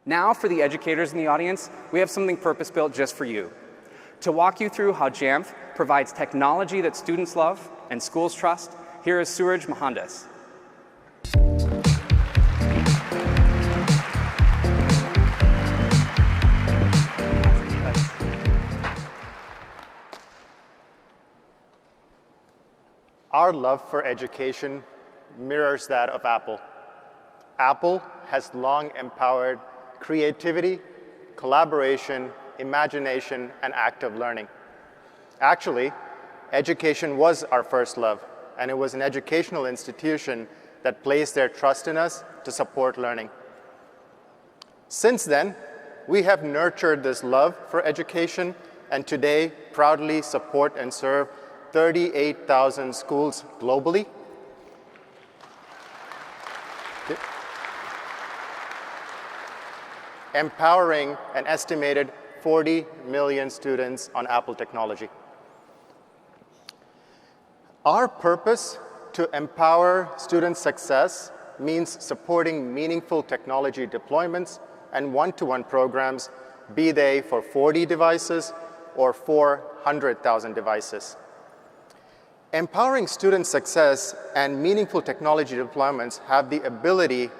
Now, for the educators in the audience, we have something purpose-built just for you. To walk you through how Jamf provides technology that students love and schools trust, here is Suraj Mohandas. Our love for education mirrors that of Apple. Apple has long empowered creativity, collaboration, imagination, and active learning. Actually, education was our first love, and it was an educational institution that placed their trust in us to support learning. Since then, we have nurtured this love for education, and today proudly support and serve 38,000 schools globally. Empowering an estimated 40 million students on Apple technology. Our purpose to empower student success means supporting meaningful technology deployments and one-to-one programs, be they for 40 devices or 400,000 devices. Empowering student success and meaningful technology deployments have the ability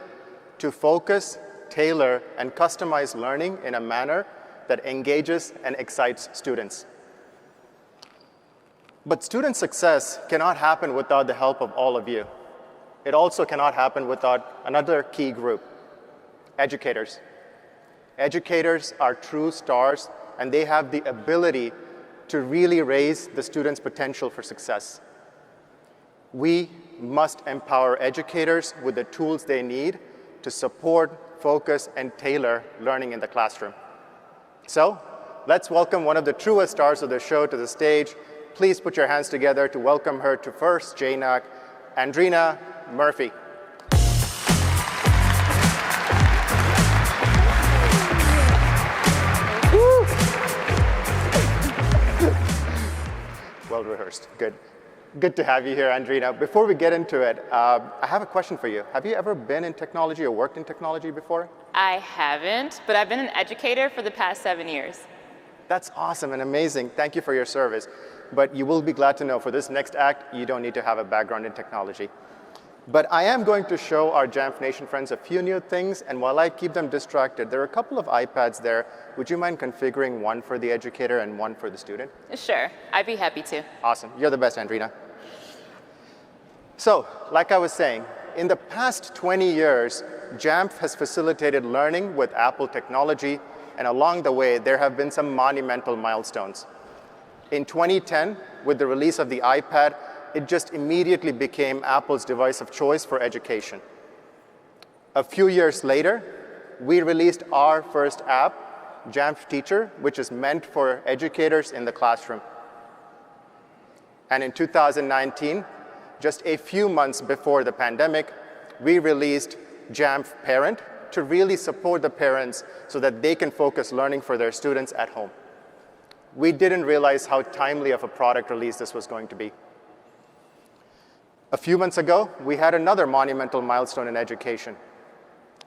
to focus, tailor, and customize learning in a manner that engages and excites students. But student success cannot happen without the help of all of you. It also cannot happen without another key group, educators. Educators are true stars, and they have the ability to really raise the students' potential for success. We must empower educators with the tools they need to support, focus, and tailor learning in the classroom. So, let's welcome one of the truest stars of the show to the stage. Please put your hands together to welcome her to first JNUC, Andrina Murphy. Well rehearsed, good. Good to have you here, Andrina. Before we get into it, I have a question for you. Have you ever been in technology or worked in technology before? I haven't, but I've been an educator for the past 7 years. That's awesome and amazing. Thank you for your service. But you will be glad to know for this next act, you don't need to have a background in technology. But I am going to show our Jamf Nation friends a few new things, and while I keep them distracted, there are a couple of iPads there. Would you mind configuring one for the educator and one for the student? Sure, I'd be happy to. Awesome. You're the best, Andrina. So, like I was saying, in the past 20 years, Jamf has facilitated learning with Apple technology, and along the way, there have been some monumental milestones. In 2010, with the release of the iPad, it just immediately became Apple's device of choice for education. A few years later, we released our first app, Jamf Teacher, which is meant for educators in the classroom. And in 2019, just a few months before the pandemic, we released Jamf Parent to really support the parents so that they can focus learning for their students at home. We didn't realize how timely of a product release this was going to be. A few months ago, we had another monumental milestone in education.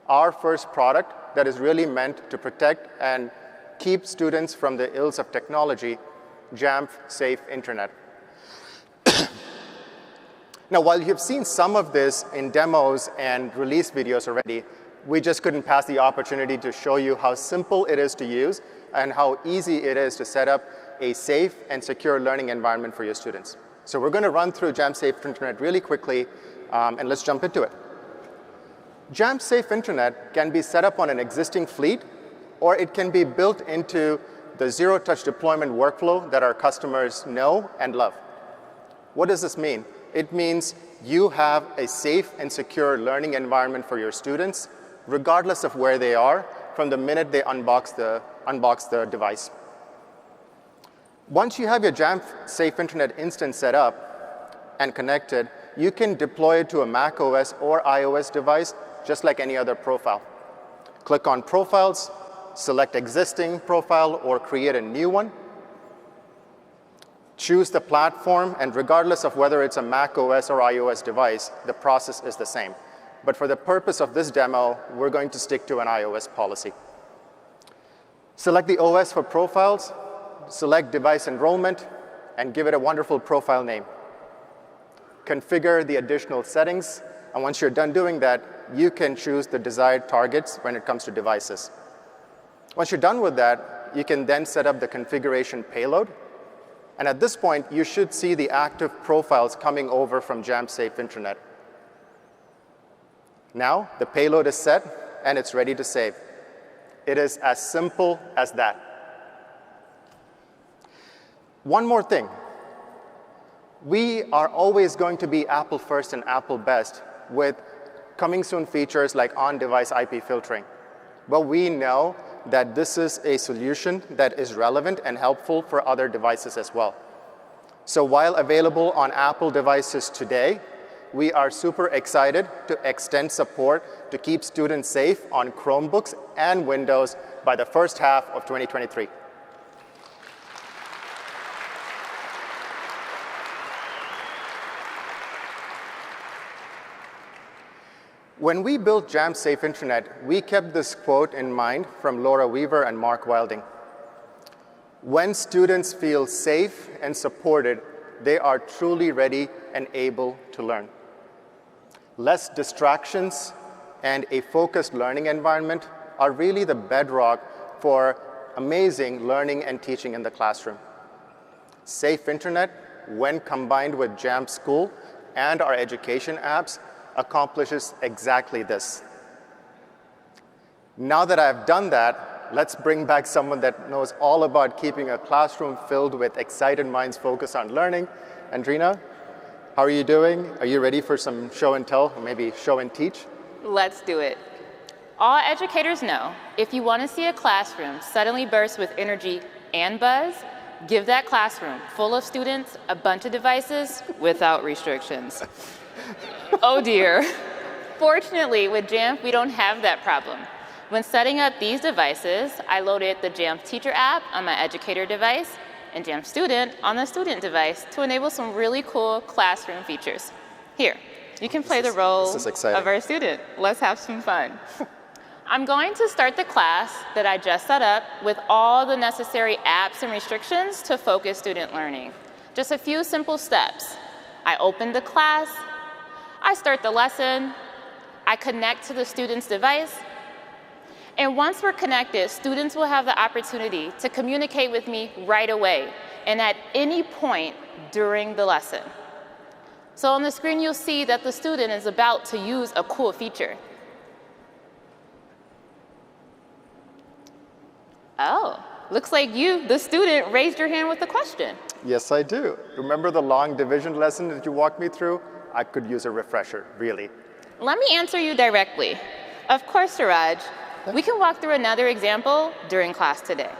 Our first product that is really meant to protect and keep students from the ills of technology, Jamf Safe Internet. Now, while you've seen some of this in demos and release videos already, we just couldn't pass the opportunity to show you how simple it is to use and how easy it is to set up a safe and secure learning environment for your students. So we're going to run through Jamf Safe Internet really quickly, and let's jump into it. Jamf Safe Internet can be set up on an existing fleet, or it can be built into the zero-touch deployment workflow that our customers know and love. What does this mean? It means you have a safe and secure learning environment for your students, regardless of where they are, from the minute they unbox the device. Once you have your Jamf Safe Internet instance set up and connected, you can deploy it to a Mac OS or iOS device just like any other profile. Click on Profiles, select Existing Profile or create a new one. Choose the platform, and regardless of whether it's a Mac OS or iOS device, the process is the same. But for the purpose of this demo, we're going to stick to an iOS policy. Select the OS for profiles, select device enrollment, and give it a wonderful profile name. Configure the additional settings, and once you're done doing that, you can choose the desired targets when it comes to devices. Once you're done with that, you can then set up the configuration payload, and at this point, you should see the active profiles coming over from Jamf Safe Internet. Now, the payload is set, and it's ready to save. It is as simple as that. One more thing. We are always going to be Apple first and Apple best with coming soon features like on-device IP filtering. But we know that this is a solution that is relevant and helpful for other devices as well. So while available on Apple devices today, we are super excited to extend support to keep students safe on Chromebooks and Windows by the first half of 2023. When we built Jamf Safe Internet, we kept this quote in mind from Laura Weaver and Mark Wilding. When students feel safe and supported, they are truly ready and able to learn. Less distractions and a focused learning environment are really the bedrock for amazing learning and teaching in the classroom. Safe Internet, when combined with Jamf School and our education apps, accomplishes exactly this. Now that I've done that, let's bring back someone that knows all about keeping a classroom filled with excited minds focused on learning. Andrina, how are you doing? Are you ready for some show and tell, or maybe show and teach? Let's do it. All educators know, if you want to see a classroom suddenly burst with energy and buzz, give that classroom full of students a bunch of devices without restrictions. Oh dear. Fortunately, with Jamf, we don't have that problem. When setting up these devices, I loaded the Jamf Teacher app on my educator device and Jamf Student on the student device to enable some really cool classroom features. Here, you can play the role of our student. Let's have some fun. I'm going to start the class that I just set up with all the necessary apps and restrictions to focus student learning. Just a few simple steps. I open the class, I start the lesson, I connect to the student's device, and once we're connected, students will have the opportunity to communicate with me right away and at any point during the lesson. So on the screen, you'll see that the student is about to use a cool feature. Oh, looks like you, the student, raised your hand with a question. Yes, I do. Remember the long division lesson that you walked me through? I could use a refresher, really. Let me answer you directly. Of course, Suraj. We can walk through another example during class today.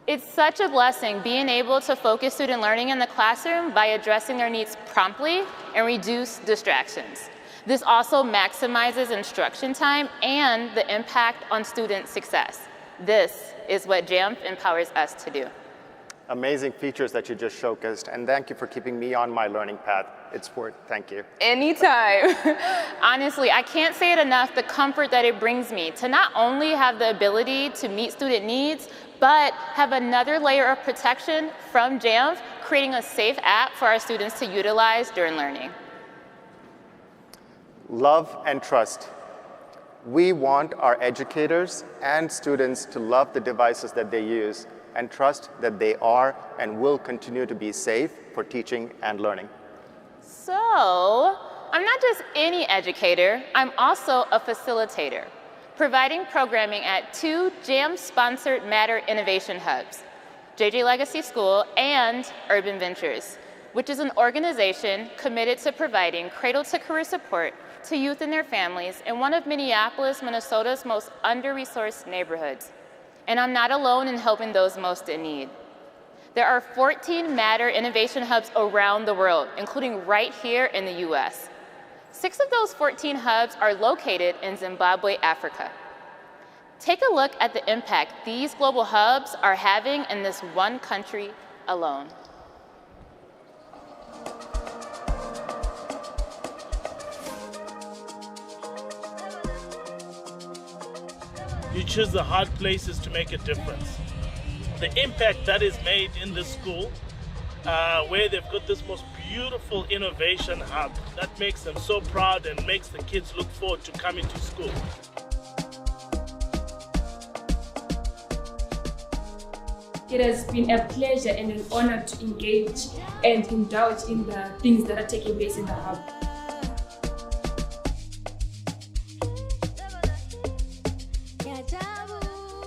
It's such a blessing being able to focus student learning in the classroom by addressing their needs promptly and reduce distractions. This also maximizes instruction time and the impact on student success. This is what Jamf empowers us to do. Amazing features that you just showcased, and thank you for keeping me on my learning path. It's worth it. Thank you. Anytime. Honestly, I can't say it enough, the comfort that it brings me to not only have the ability to meet student needs, but have another layer of protection from Jamf, creating a safe app for our students to utilize during learning. Love and trust. We want our educators and students to love the devices that they use and trust that they are and will continue to be safe for teaching and learning. So, I'm not just any educator, I'm also a facilitator, providing programming at 2 Jamf-sponsored Matter Innovation Hubs, JJ Legacy School and Urban Ventures, which is an organization committed to providing cradle-to-career support to youth and their families in one of Minneapolis, Minnesota's most under-resourced neighborhoods. And I'm not alone in helping those most in need. There are 14 Matter Innovation Hubs around the world, including right here in the US. 6 of those 14 hubs are located in Zimbabwe, Africa. Take a look at the impact these global hubs are having in this one country alone. You choose the hard places to make a difference. The impact that is made in this school, where they've got this most beautiful innovation hub, that makes them so proud and makes the kids look forward to coming to school. It has been a pleasure and an honor to engage and indulge in the things that are taking place in the hub.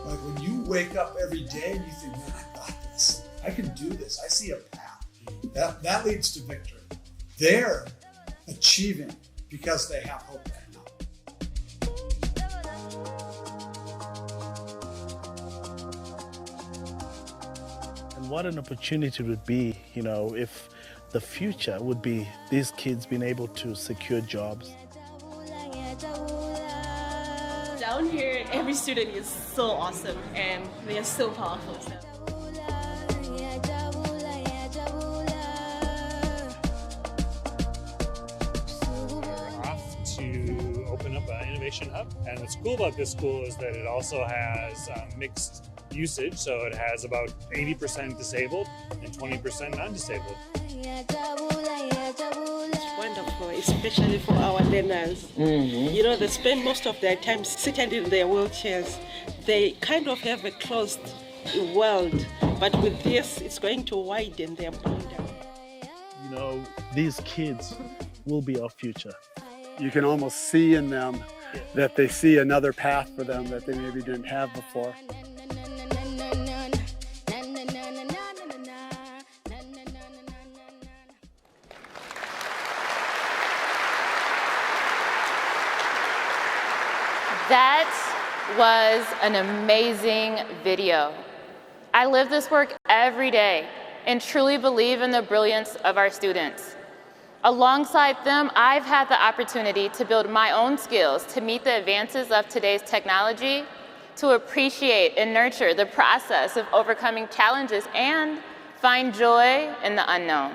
Like when you wake up every day and you think, man, I got this. I can do this. I see a path. That leads to victory. They're achieving because they have hope right now. And what an opportunity it would be, you know, if the future would be these kids being able to secure jobs. Down here, every student is so awesome and they are so powerful. To open up an innovation hub, and what's cool about this school is that it also has mixed usage, so it has about 80% disabled and 20% non-disabled. It's wonderful, especially for our learners. You know, they spend most of their time sitting in their wheelchairs. They kind of have a closed world, but with this, it's going to widen their border. You know, these kids will be our future. You can almost see in them that they see another path for them that they maybe didn't have before. That was an amazing video. I live this work every day and truly believe in the brilliance of our students. Alongside them, I've had the opportunity to build my own skills to meet the advances of today's technology, to appreciate and nurture the process of overcoming challenges and find joy in the unknown.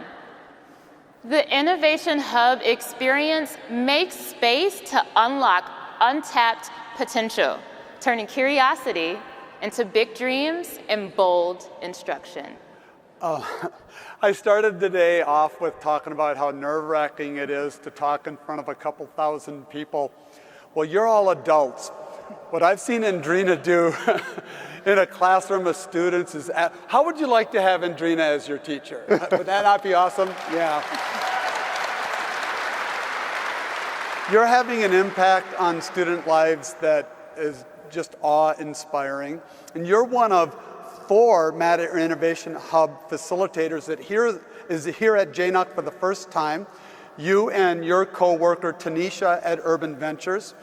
The Innovation Hub experience makes space to unlock untapped potential, turning curiosity into big dreams and bold instruction. I started the day off with talking about how nerve-wracking it is to talk in front of a couple thousand people. Well, you're all adults. What I've seen Andrina do in a classroom of students is, how would you like to have Andrina as your teacher? Would that not be awesome? Yeah. You're having an impact on student lives that is just awe-inspiring. And you're one of 4 Matter Innovation Hub facilitators that is here at JNUC for the first time. You and your co-worker Tanisha at Urban Ventures,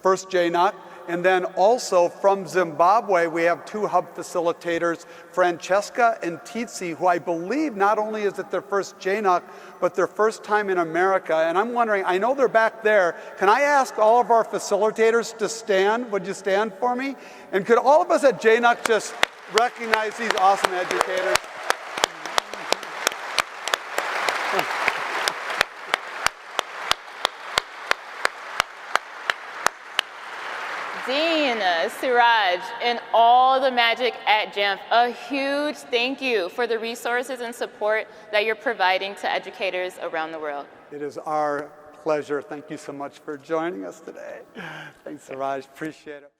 first JNUC. And then also from Zimbabwe, we have 2 hub facilitators, Francesca and Titsi, who I believe not only is it their first JNUC, but their first time in America. And I'm wondering, I know they're back there. Can I ask all of our facilitators to stand? Would you stand for me? And could all of us at JNUC just recognize these awesome educators? Dean, Suraj, and all the magic at Jamf, a huge thank you for the resources and support that you're providing to educators around the world. It is our pleasure. Thank you so much for joining us today. Thanks, Suraj. Appreciate it.